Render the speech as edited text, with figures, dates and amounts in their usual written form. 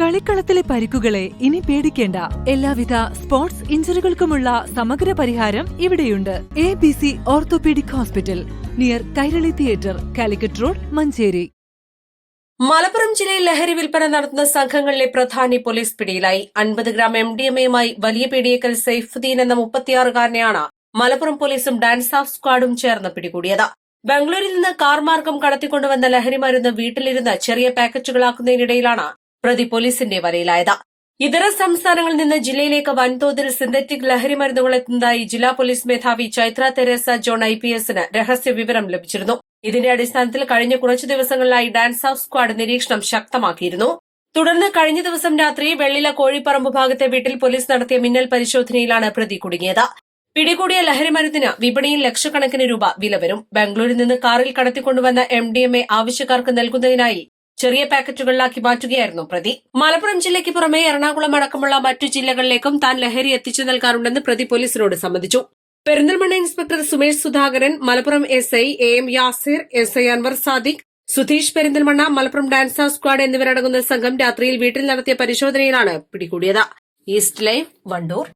കളിക്കളത്തിലെ പരിക്കുകളെ ഇനി പേടിക്കേണ്ട. എല്ലാവിധ സ്പോർട്സ് ഇഞ്ചുറികൾക്കുമുള്ള സമഗ്ര പരിഹാരം ഇവിടെയുണ്ട്. ABC orthopaedic hospital, near Kairali theatre, Calicut road, Manjeri. Malappuram ജില്ലയിൽ ലഹരി വിൽപ്പന നടത്തുന്ന സംഘങ്ങളിലെ പ്രധാനി പോലീസ് പിടിയിലായി. 50 ഗ്രാം MDMAയുമായി വലിയ പീടിയേക്കൽ സൈഫുദ്ദീൻ എന്ന 36-കാരനെയാണ് മലപ്പുറം പോലീസും ഡാൻസ് ഓഫ് സ്ക്വാഡും ചേർന്ന് പിടികൂടിയത്. ബംഗളൂരിൽ നിന്ന് കാർ മാർഗം കടത്തിക്കൊണ്ടുവന്ന ലഹരി മരുന്ന് വീട്ടിലിരുന്ന് ചെറിയ പാക്കറ്റുകളാക്കുന്നതിനിടയിലാണ് പ്രതി പോലീസിന്റെ വലയിലായത്. ഇതര സംസ്ഥാനങ്ങളിൽ നിന്ന് ജില്ലയിലേക്ക് വൻതോതിൽ സിന്തറ്റിക് ലഹരി മരുന്നുകൾ എത്തുന്നതായി ജില്ലാ പോലീസ് മേധാവി ചൈത്ര തെരേസ ജോൺ IPSന് രഹസ്യ വിവരം ലഭിച്ചിരുന്നു. ഇതിന്റെ അടിസ്ഥാനത്തിൽ കഴിഞ്ഞ കുറച്ചു ദിവസങ്ങളിലായി ഡാൻസ് ഓഫ് സ്ക്വാഡ് നിരീക്ഷണം ശക്തമാക്കിയിരുന്നു. തുടർന്ന് കഴിഞ്ഞ ദിവസം രാത്രി വെള്ളില കോഴിപ്പറമ്പ് ഭാഗത്തെ വീട്ടിൽ പോലീസ് നടത്തിയ മിന്നൽ പരിശോധനയിലാണ് പ്രതി കുടുങ്ങിയത്. പിടികൂടിയ ലഹരി മരുന്നിന് വിപണിയിൽ ലക്ഷക്കണക്കിന് രൂപ വില വരും. ബാംഗ്ലൂരിൽ നിന്ന് കാറിൽ കടത്തിക്കൊണ്ടുവന്ന MDMA ആവശ്യക്കാർക്ക് നൽകുന്നതിനായി ചെറിയ പാക്കറ്റുകളിലാക്കി മാറ്റുകയായിരുന്നു പ്രതി. മലപ്പുറം ജില്ലയ്ക്ക് പുറമെ എറണാകുളം അടക്കമുള്ള മറ്റു ജില്ലകളിലേക്കും താൻ ലഹരി എത്തിച്ചു നൽകാറുണ്ടെന്ന് പ്രതി പോലീസിനോട് സമ്മതിച്ചു. Perinthalmanna inspector Sumesh Sudhakaran, Malappuram SI AM Yasir, SI Anwar Sadiq, Sudheesh Perinthalmanna, Malappuram DANSAF squad എന്നിവരടങ്ങുന്ന സംഘം രാത്രിയിൽ വീട്ടിൽ നടത്തിയ പരിശോധനയിലാണ് പിടികൂടിയത്. East Live, Wandoor.